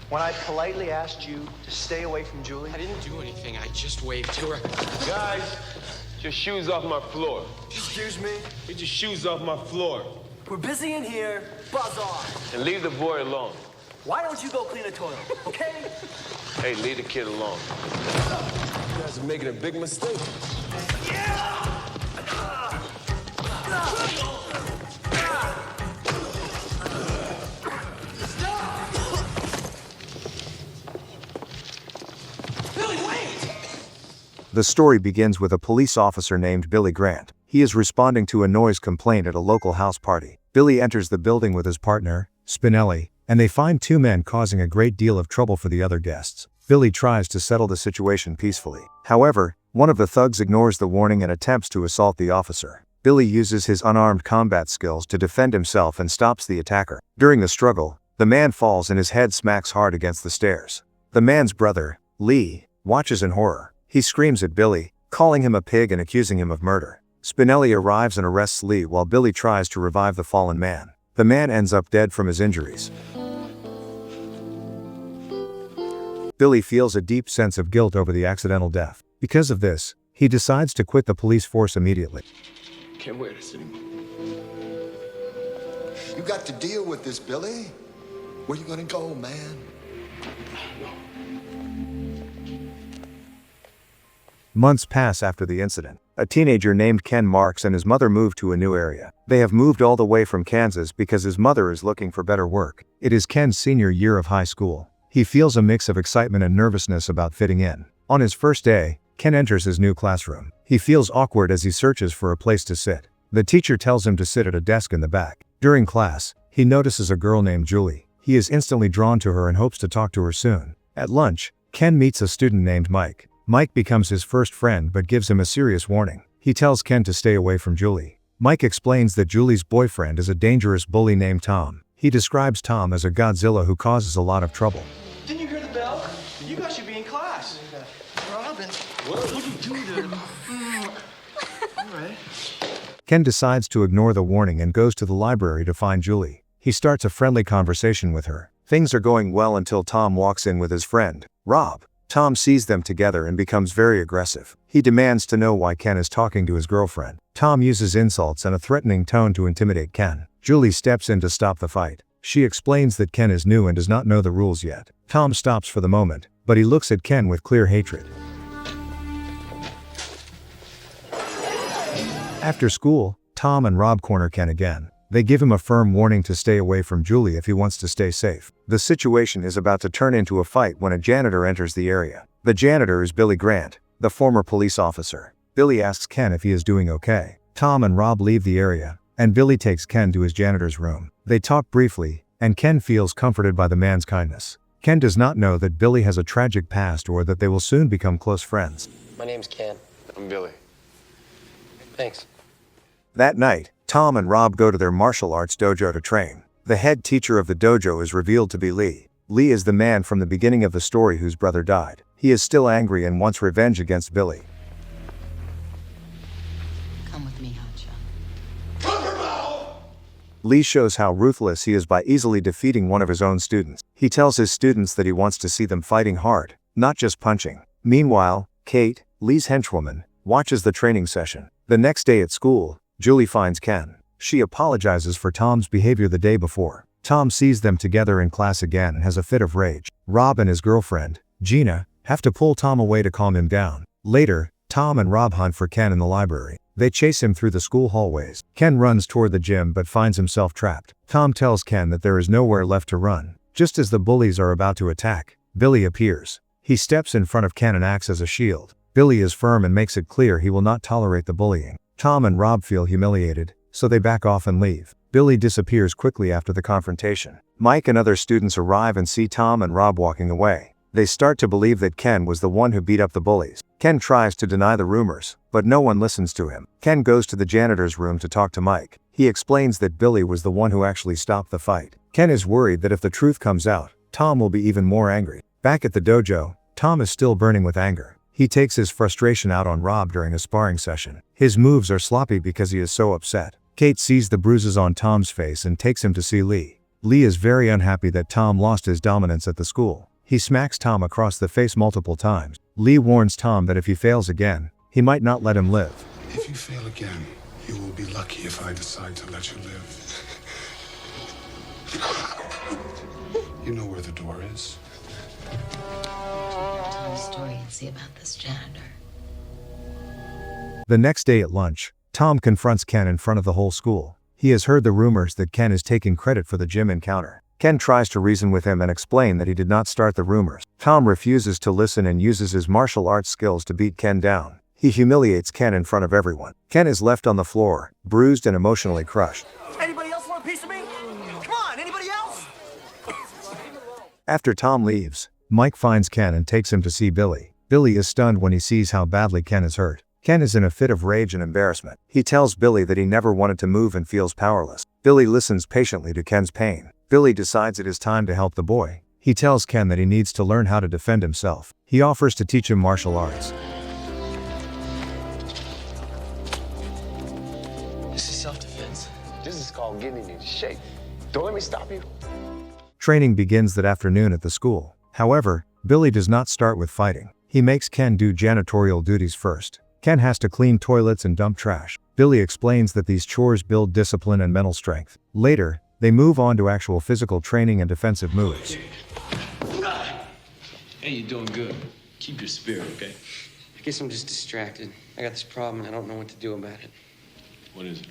when I politely asked you to stay away from Julie? I didn't do anything. I just waved to her. Guys, get your shoes off my floor. Excuse me? Get your shoes off my floor. We're busy in here. Buzz off. And leave the boy alone. Why don't you go clean a toilet, okay? Hey, leave the kid alone. You guys are making a big mistake. The story begins with a police officer named Billy Grant. He is responding to a noise complaint at a local house party. Billy enters the building with his partner, Spinelli, and they find two men causing a great deal of trouble for the other guests. Billy tries to settle the situation peacefully. However, one of the thugs ignores the warning and attempts to assault the officer. Billy uses his unarmed combat skills to defend himself and stops the attacker. During the struggle, the man falls and his head smacks hard against the stairs. The man's brother, Lee, watches in horror. He screams at Billy, calling him a pig and accusing him of murder. Spinelli arrives and arrests Lee while Billy tries to revive the fallen man. The man ends up dead from his injuries. Billy feels a deep sense of guilt over the accidental death. Because of this, he decides to quit the police force immediately. Can't wear this anymore. You got to deal with this, Billy. Where you gonna go, man? Months pass after the incident. A teenager named Ken Marks and his mother move to a new area. They have moved all the way from Kansas because his mother is looking for better work. It is Ken's senior year of high school. He feels a mix of excitement and nervousness about fitting in. On his first day, Ken enters his new classroom. He feels awkward as he searches for a place to sit. The teacher tells him to sit at a desk in the back. During class, he notices a girl named Julie. He is instantly drawn to her and hopes to talk to her soon. At lunch, Ken meets a student named Mike. Mike becomes his first friend but gives him a serious warning. He tells Ken to stay away from Julie. Mike explains that Julie's boyfriend is a dangerous bully named Tom. He describes Tom as a Godzilla who causes a lot of trouble. Didn't you hear the bell? You guys should be in class. Robin. What would you do there? All right. Ken decides to ignore the warning and goes to the library to find Julie. He starts a friendly conversation with her. Things are going well until Tom walks in with his friend, Rob. Tom sees them together and becomes very aggressive. He demands to know why Ken is talking to his girlfriend. Tom uses insults and a threatening tone to intimidate Ken. Julie steps in to stop the fight. She explains that Ken is new and does not know the rules yet. Tom stops for the moment, but he looks at Ken with clear hatred. After school, Tom and Rob corner Ken again. They give him a firm warning to stay away from Julie if he wants to stay safe. The situation is about to turn into a fight when a janitor enters the area. The janitor is Billy Grant, the former police officer. Billy asks Ken if he is doing okay. Tom and Rob leave the area, and Billy takes Ken to his janitor's room. They talk briefly, and Ken feels comforted by the man's kindness. Ken does not know that Billy has a tragic past or that they will soon become close friends. My name's Ken. I'm Billy. Thanks. That night, Tom and Rob go to their martial arts dojo to train. The head teacher of the dojo is revealed to be Lee. Lee is the man from the beginning of the story whose brother died. He is still angry and wants revenge against Billy. Come with me, hotshot. Lee shows how ruthless he is by easily defeating one of his own students. He tells his students that he wants to see them fighting hard, not just punching. Meanwhile, Kate, Lee's henchwoman, watches the training session. The next day at school, Julie finds Ken. She apologizes for Tom's behavior the day before. Tom sees them together in class again and has a fit of rage. Rob and his girlfriend, Gina, have to pull Tom away to calm him down. Later, Tom and Rob hunt for Ken in the library. They chase him through the school hallways. Ken runs toward the gym but finds himself trapped. Tom tells Ken that there is nowhere left to run. Just as the bullies are about to attack, Billy appears. He steps in front of Ken and acts as a shield. Billy is firm and makes it clear he will not tolerate the bullying. Tom and Rob feel humiliated, so they back off and leave. Billy disappears quickly after the confrontation. Mike and other students arrive and see Tom and Rob walking away. They start to believe that Ken was the one who beat up the bullies. Ken tries to deny the rumors, but no one listens to him. Ken goes to the janitor's room to talk to Mike. He explains that Billy was the one who actually stopped the fight. Ken is worried that if the truth comes out, Tom will be even more angry. Back at the dojo, Tom is still burning with anger. He takes his frustration out on Rob during a sparring session. His moves are sloppy because he is so upset. Kate sees the bruises on Tom's face and takes him to see Lee. Lee is very unhappy that Tom lost his dominance at the school. He smacks Tom across the face multiple times. Lee warns Tom that if he fails again, he might not let him live. If you fail again, you will be lucky if I decide to let you live. You know where the door is. Tell a story and see about this janitor. The next day at lunch, Tom confronts Ken in front of the whole school. He has heard the rumors that Ken is taking credit for the gym encounter. Ken tries to reason with him and explain that he did not start the rumors. Tom refuses to listen and uses his martial arts skills to beat Ken down. He humiliates Ken in front of everyone. Ken is left on the floor, bruised and emotionally crushed. Anybody else want a piece of me? Come on, anybody else? After Tom leaves, Mike finds Ken and takes him to see Billy. Billy is stunned when he sees how badly Ken is hurt. Ken is in a fit of rage and embarrassment. He tells Billy that he never wanted to move and feels powerless. Billy listens patiently to Ken's pain. Billy decides it is time to help the boy. He tells Ken that he needs to learn how to defend himself. He offers to teach him martial arts. This is self-defense. This is called getting in shape. Don't let me stop you. Training begins that afternoon at the school. However, Billy does not start with fighting. He makes Ken do janitorial duties first. Ken has to clean toilets and dump trash. Billy explains that these chores build discipline and mental strength. Later, they move on to actual physical training and defensive moves. Hey, you're doing good. Keep your spirit, okay? I guess I'm just distracted. I got this problem and I don't know what to do about it. What is it?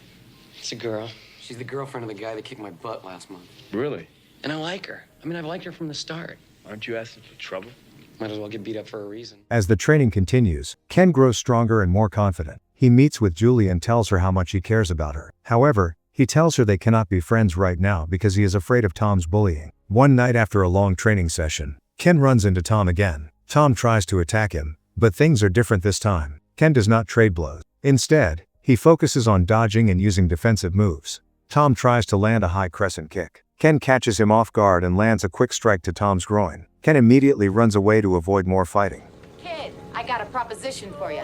It's a girl. She's the girlfriend of the guy that kicked my butt last month. Really? And I like her. I mean, I've liked her from the start. Aren't you asking for trouble? Might as well get beat up for a reason. As the training continues, Ken grows stronger and more confident. He meets with Julie and tells her how much he cares about her. However, he tells her they cannot be friends right now because he is afraid of Tom's bullying. One night after a long training session, Ken runs into Tom again. Tom tries to attack him, but things are different this time. Ken does not trade blows. Instead, he focuses on dodging and using defensive moves. Tom tries to land a high crescent kick. Ken catches him off guard and lands a quick strike to Tom's groin. Ken immediately runs away to avoid more fighting. Kid, I got a proposition for you.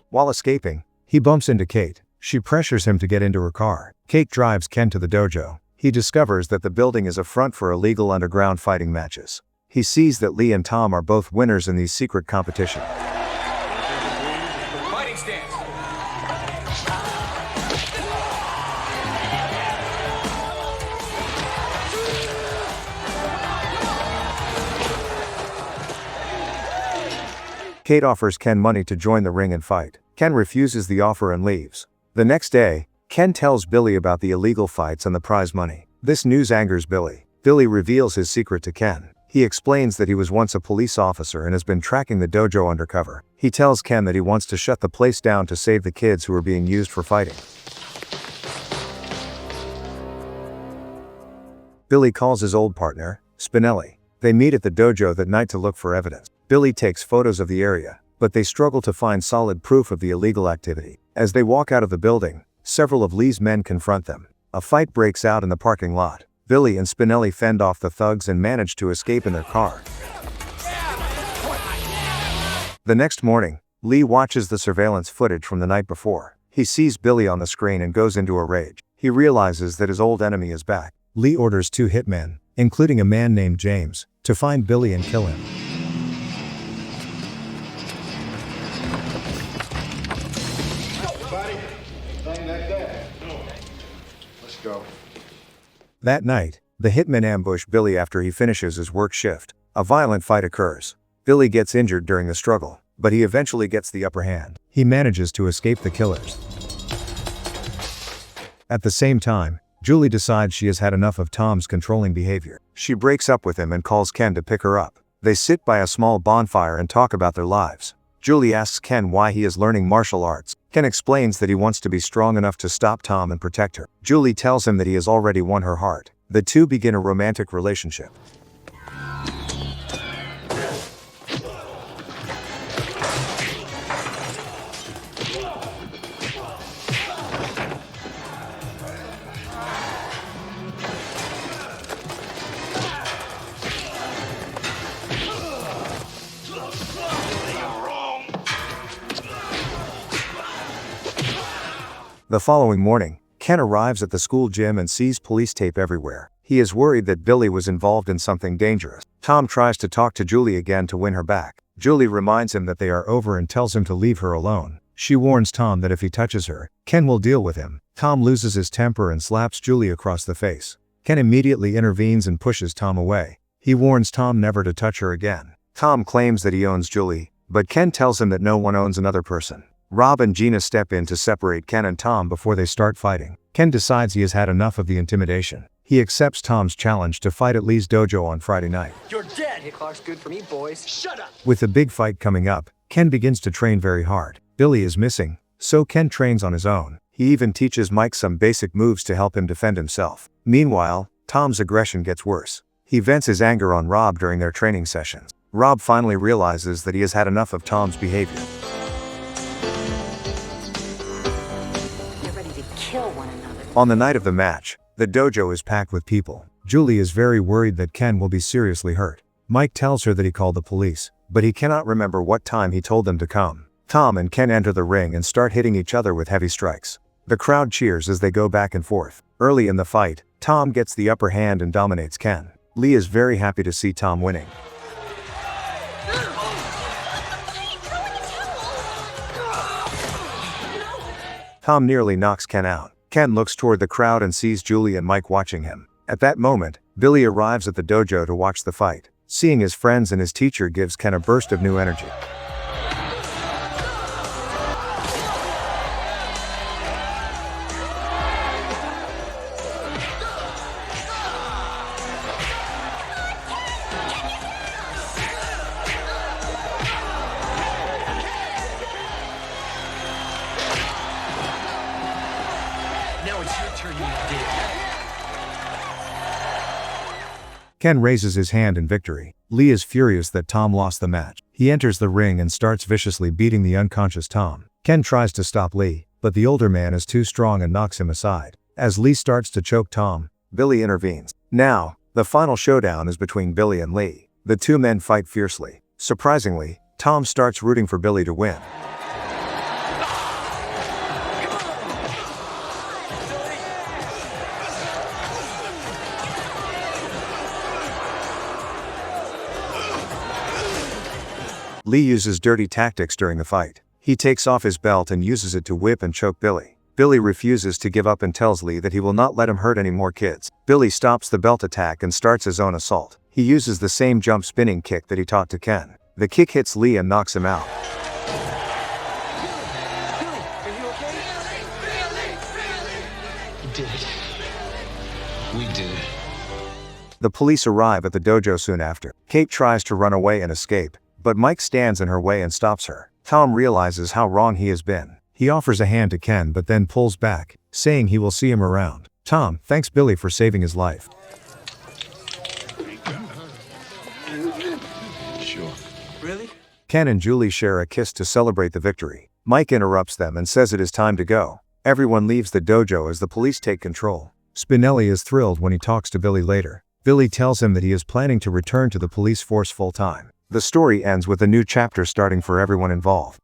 While escaping, he bumps into Kate. She pressures him to get into her car. Kate drives Ken to the dojo. He discovers that the building is a front for illegal underground fighting matches. He sees that Lee and Tom are both winners in these secret competitions. Fighting stance. Kate offers Ken money to join the ring and fight. Ken refuses the offer and leaves. The next day, Ken tells Billy about the illegal fights and the prize money. This news angers Billy. Billy reveals his secret to Ken. He explains that he was once a police officer and has been tracking the dojo undercover. He tells Ken that he wants to shut the place down to save the kids who are being used for fighting. Billy calls his old partner, Spinelli. They meet at the dojo that night to look for evidence. Billy takes photos of the area, but they struggle to find solid proof of the illegal activity. As they walk out of the building, several of Lee's men confront them. A fight breaks out in the parking lot. Billy and Spinelli fend off the thugs and manage to escape in their car. The next morning, Lee watches the surveillance footage from the night before. He sees Billy on the screen and goes into a rage. He realizes that his old enemy is back. Lee orders 2 hitmen, including a man named James, to find Billy and kill him. Let's go. That night, the hitmen ambush Billy after he finishes his work shift. A violent fight occurs. Billy gets injured during the struggle, but he eventually gets the upper hand. He manages to escape the killers. At the same time, Julie decides she has had enough of Tom's controlling behavior. She breaks up with him and calls Ken to pick her up. They sit by a small bonfire and talk about their lives. Julie asks Ken why he is learning martial arts. Ken explains that he wants to be strong enough to stop Tom and protect her. Julie tells him that he has already won her heart. The two begin a romantic relationship. The following morning, Ken arrives at the school gym and sees police tape everywhere. He is worried that Billy was involved in something dangerous. Tom tries to talk to Julie again to win her back. Julie reminds him that they are over and tells him to leave her alone. She warns Tom that if he touches her, Ken will deal with him. Tom loses his temper and slaps Julie across the face. Ken immediately intervenes and pushes Tom away. He warns Tom never to touch her again. Tom claims that he owns Julie, but Ken tells him that no one owns another person. Rob and Gina step in to separate Ken and Tom before they start fighting. Ken decides he has had enough of the intimidation. He accepts Tom's challenge to fight at Lee's dojo on Friday night. You're dead. Hey, clock's good for me, boys. Shut up. With the big fight coming up, Ken begins to train very hard. Billy is missing, so Ken trains on his own. He even teaches Mike some basic moves to help him defend himself. Meanwhile, Tom's aggression gets worse. He vents his anger on Rob during their training sessions. Rob finally realizes that he has had enough of Tom's behavior. They're ready to kill one another. On the night of the match, the dojo is packed with people. Julie is very worried that Ken will be seriously hurt. Mike tells her that he called the police, but he cannot remember what time he told them to come. Tom and Ken enter the ring and start hitting each other with heavy strikes. The crowd cheers as they go back and forth. Early in the fight, Tom gets the upper hand and dominates Ken. Lee is very happy to see Tom winning. Tom nearly knocks Ken out. Ken looks toward the crowd and sees Julie and Mike watching him. At that moment, Billy arrives at the dojo to watch the fight. Seeing his friends and his teacher gives Ken a burst of new energy. Now it's your turn, you dick. Ken raises his hand in victory. Lee is furious that Tom lost the match. He enters the ring and starts viciously beating the unconscious Tom. Ken tries to stop Lee, but the older man is too strong and knocks him aside. As Lee starts to choke Tom, Billy intervenes. Now, the final showdown is between Billy and Lee. The two men fight fiercely. Surprisingly, Tom starts rooting for Billy to win. Lee uses dirty tactics during the fight. He takes off his belt and uses it to whip and choke Billy. Billy refuses to give up and tells Lee that he will not let him hurt any more kids. Billy stops the belt attack and starts his own assault. He uses the same jump spinning kick that he taught to Ken. The kick hits Lee and knocks him out. We did it. We did it. The police arrive at the dojo soon after. Kate tries to run away and escape, but Mike stands in her way and stops her. Tom realizes how wrong he has been. He offers a hand to Ken but then pulls back, saying he will see him around. Tom thanks Billy for saving his life. Sure. Really? Ken and Julie share a kiss to celebrate the victory. Mike interrupts them and says it is time to go. Everyone leaves the dojo as the police take control. Spinelli is thrilled when he talks to Billy later. Billy tells him that he is planning to return to the police force full-time. The story ends with a new chapter starting for everyone involved.